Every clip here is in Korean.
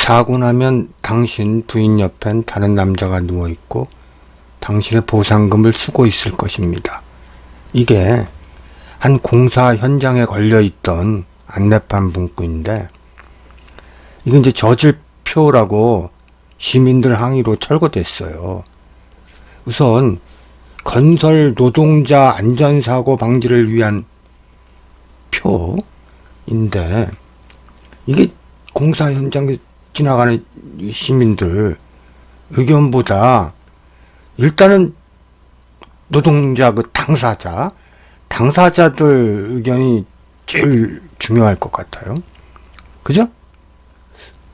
자고 나면 당신 부인 옆엔 다른 남자가 누워있고 당신의 보상금을 쓰고 있을 것입니다. 이게 한 공사 현장에 걸려있던 안내판 문구인데, 이게 이제 저질표라고 시민들 항의로 철거됐어요. 우선 건설 노동자 안전사고 방지를 위한 표인데, 이게 공사 현장에 지나가는 시민들 의견보다 일단은 노동자 그 당사자들 의견이 제일 중요할 것 같아요. 그죠?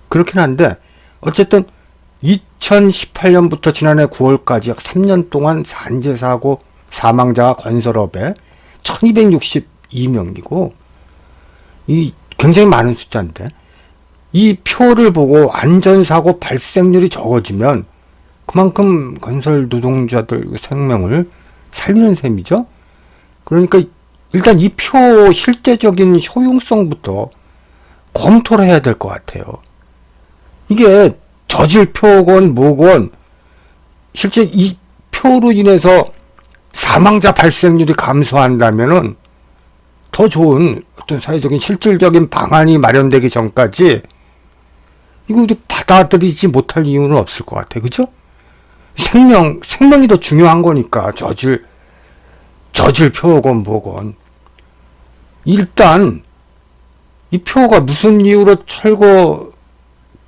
그렇긴 한데 어쨌든 2018년부터 지난해 9월까지 약 3년 동안 산재사고 사망자가 건설업에 1262명이고 이 굉장히 많은 숫자인데, 이 표를 보고 안전사고 발생률이 적어지면 그만큼 건설 노동자들 생명을 살리는 셈이죠. 그러니까 일단 이 표 실제적인 효용성부터 검토를 해야 될 것 같아요. 이게 저질표건 뭐건 실제 이 표로 인해서 사망자 발생률이 감소한다면은 더 좋은 어떤 사회적인 실질적인 방안이 마련되기 전까지 이거 받아들이지 못할 이유는 없을 것 같아요. 그죠? 생명이 더 중요한 거니까 저질표건 뭐건 일단 이 표가 무슨 이유로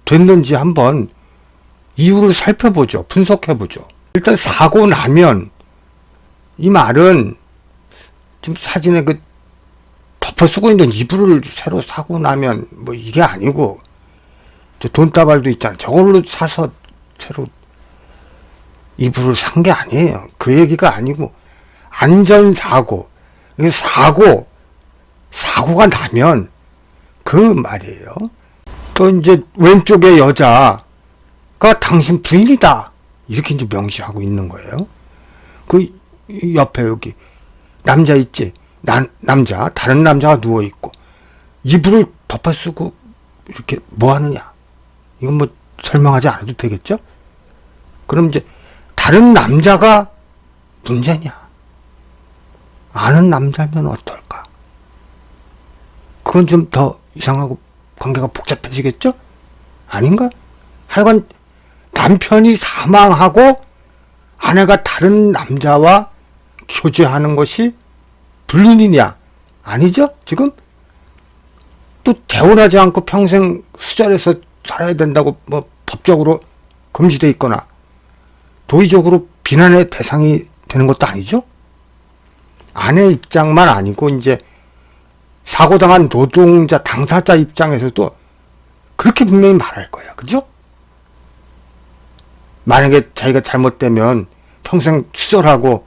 철거됐는지 한번 이유를 살펴보죠. 분석해보죠. 일단 사고 나면, 이 말은 지금 사진에 그 덮어 쓰고 있는 이불을 새로 사고 나면 뭐 이게 아니고, 저 돈다발도 있잖아. 저걸로 사서 새로 이불을 산 게 아니에요. 그 얘기가 아니고 안전사고, 사고가 나면 그 말이에요. 또 이제 왼쪽에 여자가 당신 부인이다 이렇게 이제 명시하고 있는 거예요. 그 옆에 여기 남자 있지? 다른 남자가 누워 있고 이불을 덮어 쓰고 이렇게 뭐 하느냐? 이건 뭐 설명하지 않아도 되겠죠? 그럼 이제 다른 남자가 문제냐? 아는 남자면 어떨까? 그건 좀 더 이상하고 관계가 복잡해지겠죠? 아닌가? 하여간 남편이 사망하고 아내가 다른 남자와 교제하는 것이 불륜이냐? 아니죠? 지금? 또 재혼하지 않고 평생 수절해서 살아야 된다고 뭐 법적으로 금지돼 있거나 도의적으로 비난의 대상이 되는 것도 아니죠? 아내 입장만 아니고 이제 사고당한 노동자 당사자 입장에서도 그렇게 분명히 말할 거야. 그죠? 만약에 자기가 잘못되면 평생 수절하고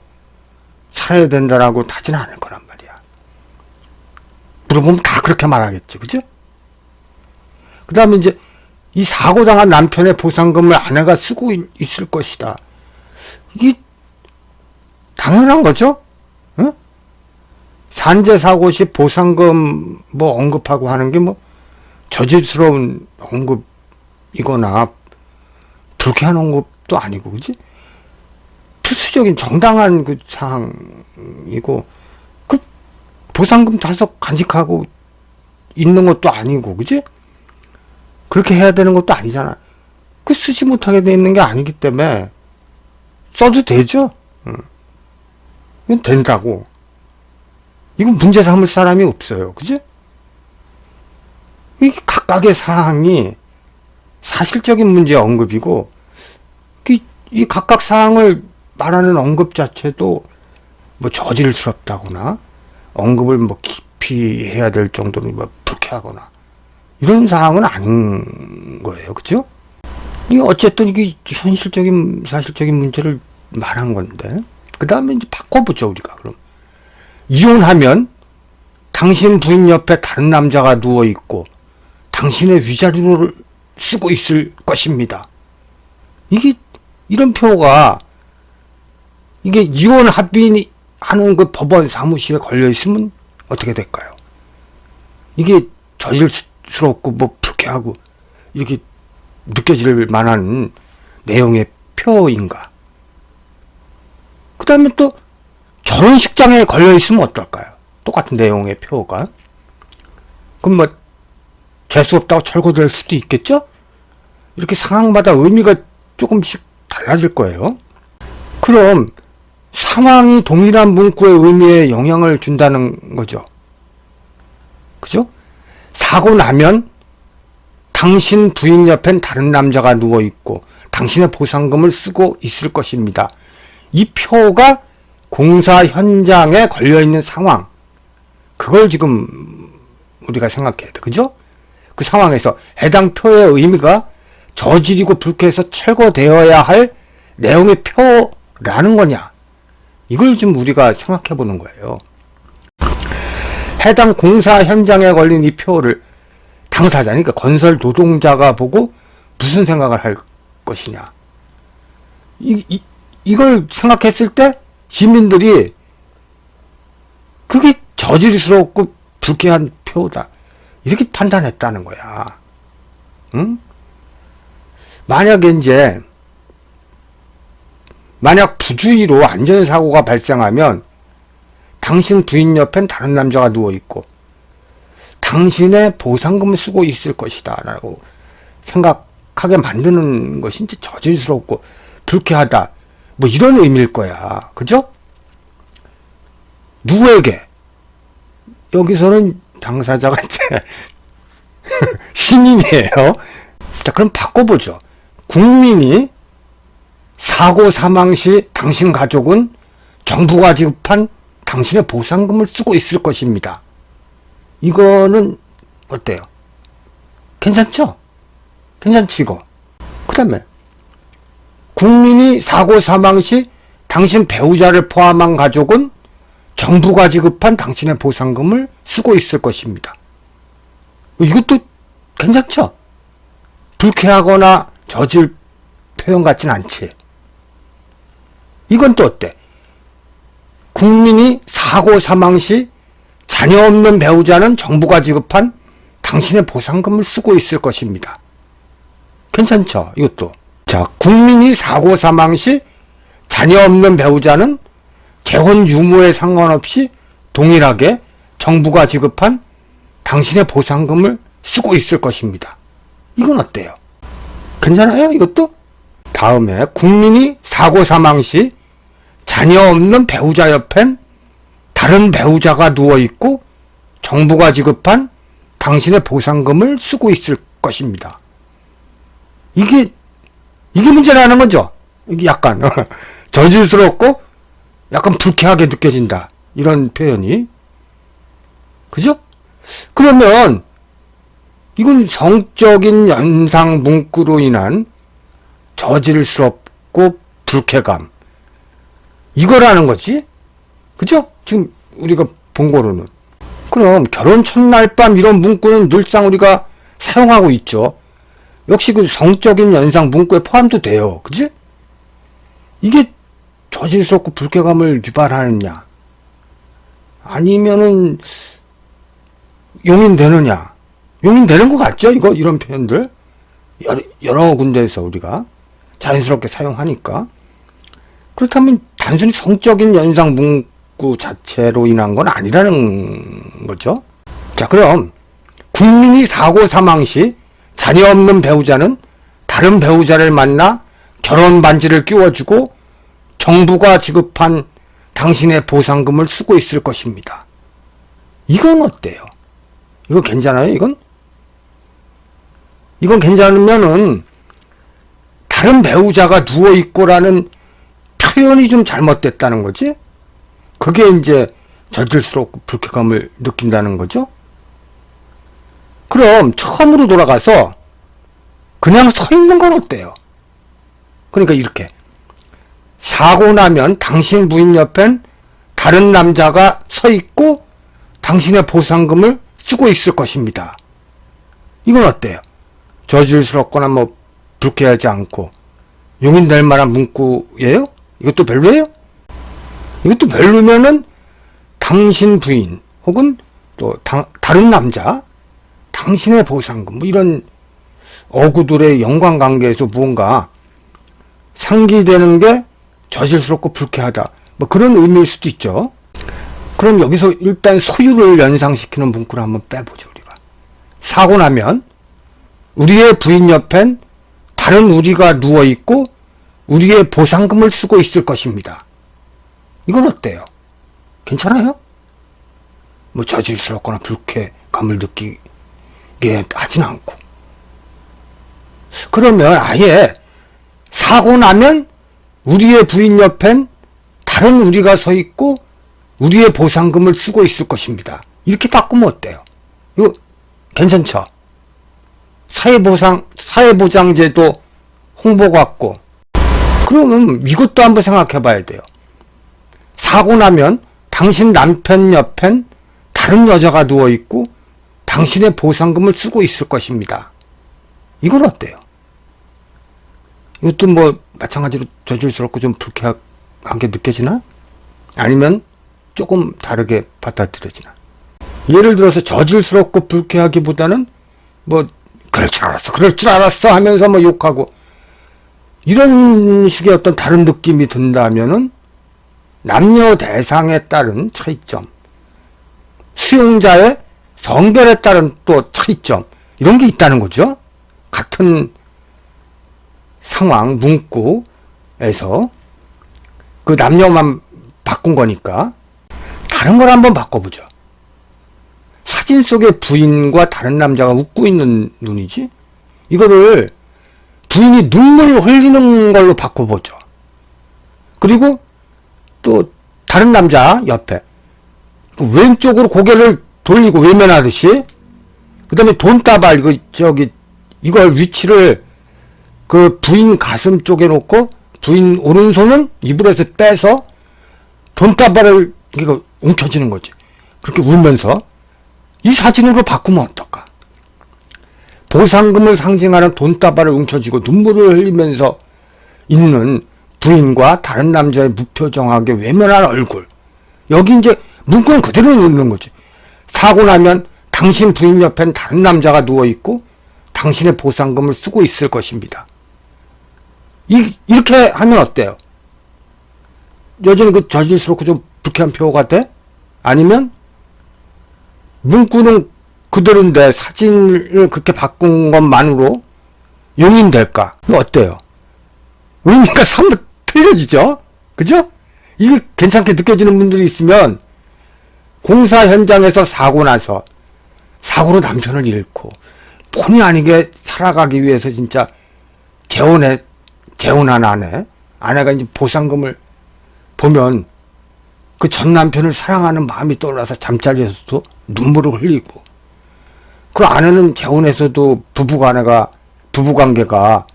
살아야 된다라고 하지는 않을 거란 말이야. 물어보면 다 그렇게 말하겠지. 그죠? 그 다음에 이제 이 사고당한 남편의 보상금을 아내가 쓰고 있을 것이다. 이게 당연한 거죠? 응? 산재사고 시 보상금 뭐 언급하고 하는 게 뭐 저질스러운 언급이거나 불쾌한 언급도 아니고, 그지? 필수적인 정당한 그 사항이고, 그 보상금 다소 간직하고 있는 것도 아니고, 그지? 그렇게 해야 되는 것도 아니잖아. 그 쓰지 못하게 돼 있는 게 아니기 때문에 써도 되죠? 이건 된다고. 이건 문제 삼을 사람이 없어요. 그지? 이 각각의 사항이 사실적인 문제 언급이고, 이 각각 사항을 말하는 언급 자체도 뭐 저질스럽다거나 언급을 뭐 깊이 해야 될 정도로 뭐 불쾌하거나 이런 사항은 아닌 거예요. 그죠? 이게 어쨌든 이게 현실적인 사실적인 문제를 말한 건데, 그 다음에 이제 바꿔보죠. 우리가 그럼 이혼하면 당신 부인 옆에 다른 남자가 누워있고 당신의 위자료를 쓰고 있을 것입니다. 이게 이런 표가 이게 이혼 합의하는 그 법원 사무실에 걸려 있으면 어떻게 될까요? 이게 저질스럽고 뭐 불쾌하고 이렇게 느껴질 만한 내용의 표인가? 그 다음에 또 결혼식장에 걸려있으면 어떨까요? 똑같은 내용의 표가. 그럼 뭐 재수없다고 철거될 수도 있겠죠? 이렇게 상황마다 의미가 조금씩 달라질 거예요. 그럼 상황이 동일한 문구의 의미에 영향을 준다는 거죠. 그죠? 사고 나면 당신 부인 옆엔 다른 남자가 누워있고 당신의 보상금을 쓰고 있을 것입니다. 이 표가 공사 현장에 걸려있는 상황, 그걸 지금 우리가 생각해야 돼. 그죠? 그 상황에서 해당 표의 의미가 저질이고 불쾌해서 철거되어야 할 내용의 표라는 거냐, 이걸 지금 우리가 생각해 보는 거예요. 해당 공사 현장에 걸린 이 표를 당사자니까 건설 노동자가 보고 무슨 생각을 할 것이냐, 이걸 생각했을 때 시민들이 그게 저질스럽고 불쾌한 표다, 이렇게 판단했다는 거야. 응? 만약 부주의로 안전사고가 발생하면 당신 부인 옆엔 다른 남자가 누워있고 당신의 보상금을 쓰고 있을 것이다 라고 생각하게 만드는 것이 이제 저질스럽고 불쾌하다, 뭐 이런 의미일 거야. 그죠? 누구에게? 여기서는 당사자가 이제 시민이에요. 자, 그럼 바꿔보죠. 국민이 사고 사망 시 당신 가족은 정부가 지급한 당신의 보상금을 쓰고 있을 것입니다. 이거는 어때요? 괜찮죠? 괜찮지 이거? 그 다음에 국민이 사고 사망 시 당신 배우자를 포함한 가족은 정부가 지급한 당신의 보상금을 쓰고 있을 것입니다. 이것도 괜찮죠? 불쾌하거나 저질 표현 같진 않지. 이건 또 어때? 국민이 사고 사망 시 자녀 없는 배우자는 정부가 지급한 당신의 보상금을 쓰고 있을 것입니다. 괜찮죠? 이것도. 자, 국민이 사고 사망 시 자녀 없는 배우자는 재혼 유무에 상관없이 동일하게 정부가 지급한 당신의 보상금을 쓰고 있을 것입니다. 이건 어때요? 괜찮아요? 이것도? 다음에 국민이 사고 사망 시 자녀 없는 배우자 옆엔 다른 배우자가 누워있고 정부가 지급한 당신의 보상금을 쓰고 있을 것입니다. 이게 문제라는 거죠. 이게 약간 저질스럽고 약간 불쾌하게 느껴진다, 이런 표현이. 그죠? 그러면 이건 성적인 연상 문구로 인한 저질스럽고 불쾌감, 이거라는 거지. 그죠? 지금 우리가 본 거로는. 그럼 결혼 첫날 밤 이런 문구는 늘상 우리가 사용하고 있죠. 역시 그 성적인 연상 문구에 포함도 돼요. 그지? 이게 저질스럽고 불쾌감을 유발하느냐, 아니면은 용인되느냐? 용인되는 것 같죠? 이런 표현들 여러 군데에서 우리가 자연스럽게 사용하니까. 그렇다면 단순히 성적인 연상 문구 자체로 인한 건 아니라는 거죠. 자, 그럼 국민이 사고 사망 시 자녀 없는 배우자는 다른 배우자를 만나 결혼 반지를 끼워주고 정부가 지급한 당신의 보상금을 쓰고 있을 것입니다. 이건 어때요? 이거 괜찮아요? 이건 괜찮으면은 다른 배우자가 누워있고라는 표현이 좀 잘못됐다는 거지? 그게 이제 저질스럽고 불쾌감을 느낀다는 거죠? 그럼 처음으로 돌아가서 그냥 서 있는 건 어때요? 그러니까 이렇게 사고 나면 당신 부인 옆엔 다른 남자가 서 있고 당신의 보상금을 쓰고 있을 것입니다. 이건 어때요? 저질스럽거나 뭐 불쾌하지 않고 용인될 만한 문구예요? 이것도 별로예요? 이것도 별로면은 당신 부인 혹은 또 다른 남자, 당신의 보상금, 뭐 이런 어구들의 연관관계에서 무언가 상기되는 게 저질스럽고 불쾌하다. 뭐 그런 의미일 수도 있죠. 그럼 여기서 일단 소유를 연상시키는 문구를 한번 빼보죠, 우리가. 사고 나면 우리의 부인 옆엔 다른 우리가 누워있고 우리의 보상금을 쓰고 있을 것입니다. 이건 어때요? 괜찮아요? 뭐 저질스럽거나 불쾌감을 느끼게 하진 않고. 그러면 아예 사고 나면 우리의 부인 옆엔 다른 우리가 서 있고 우리의 보상금을 쓰고 있을 것입니다. 이렇게 바꾸면 어때요? 이거 괜찮죠? 사회보장제도 홍보 같고. 그러면 이것도 한번 생각해 봐야 돼요. 사고 나면 당신 남편 옆엔 다른 여자가 누워있고 당신의 보상금을 쓰고 있을 것입니다. 이건 어때요? 이것도 뭐 마찬가지로 저질스럽고 좀 불쾌하게 느껴지나? 아니면 조금 다르게 받아들여지나? 예를 들어서 저질스럽고 불쾌하기보다는 뭐 그럴 줄 알았어 하면서 뭐 욕하고 이런 식의 어떤 다른 느낌이 든다면은 남녀 대상에 따른 차이점, 수용자의 성별에 따른 또 차이점, 이런 게 있다는 거죠. 같은 상황, 문구에서 그 남녀만 바꾼 거니까 다른 걸 한번 바꿔보죠. 사진 속의 부인과 다른 남자가 웃고 있는 눈이지? 이거를 부인이 눈물을 흘리는 걸로 바꿔보죠. 그리고 또 다른 남자 옆에 왼쪽으로 고개를 돌리고 외면하듯이, 그 다음에 돈다발 이걸 위치를 그 부인 가슴 쪽에 놓고 부인 오른손은 이불에서 빼서 돈다발을 이거 움켜쥐는 거지. 그렇게 울면서 이 사진으로 바꾸면 어떨까? 보상금을 상징하는 돈다발을 움켜쥐고 눈물을 흘리면서 있는 부인과 다른 남자의 무표정하게 외면한 얼굴. 여기 이제 문구는 그대로 넣는 거지. 사고 나면 당신 부인 옆엔 다른 남자가 누워있고 당신의 보상금을 쓰고 있을 것입니다. 이렇게 하면 어때요? 여전히 그 저질스럽고 좀 불쾌한 표가 돼? 아니면 문구는 그대로인데 사진을 그렇게 바꾼 것만으로 용인될까? 어때요? 의미가 상당히 틀려지죠? 그죠? 이게 괜찮게 느껴지는 분들이 있으면 공사 현장에서 사고 나서 사고로 남편을 잃고 본의 아니게 살아가기 위해서 진짜 재혼한 아내가 이제 보상금을 보면 그 전 남편을 사랑하는 마음이 떠올라서 잠자리에서도 눈물을 흘리고, 그 아내는 재혼해서도 부부관계가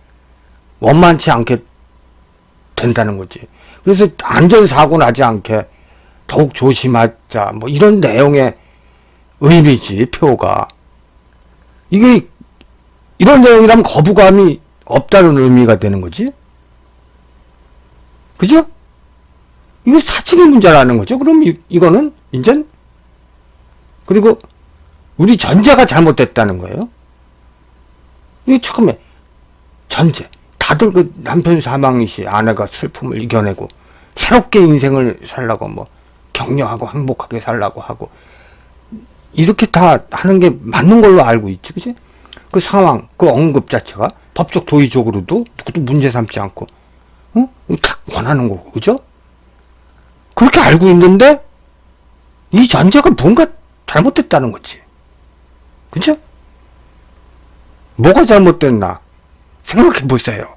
원만치 않게 된다는 거지. 그래서 안전사고 나지 않게 더욱 조심하자, 뭐 이런 내용의 의미지, 표가. 이게 이런 내용이라면 거부감이 없다는 의미가 되는 거지. 그죠? 이거 사진의 문제라는 거죠. 그럼 이거는 이젠, 그리고 우리 전제가 잘못됐다는 거예요. 이게 처음에 전제, 다들 그 남편 사망 시 아내가 슬픔을 이겨내고 새롭게 인생을 살라고 뭐 격려하고 행복하게 살라고 하고 이렇게 다 하는 게 맞는 걸로 알고 있지, 그지? 그 상황, 그 언급 자체가 법적 도의적으로도 누구도 문제 삼지 않고, 딱 원하는 거고, 그죠? 그렇게 알고 있는데 이 전제가 뭔가 잘못됐다는 거지, 그죠? 뭐가 잘못됐나 생각해 보세요.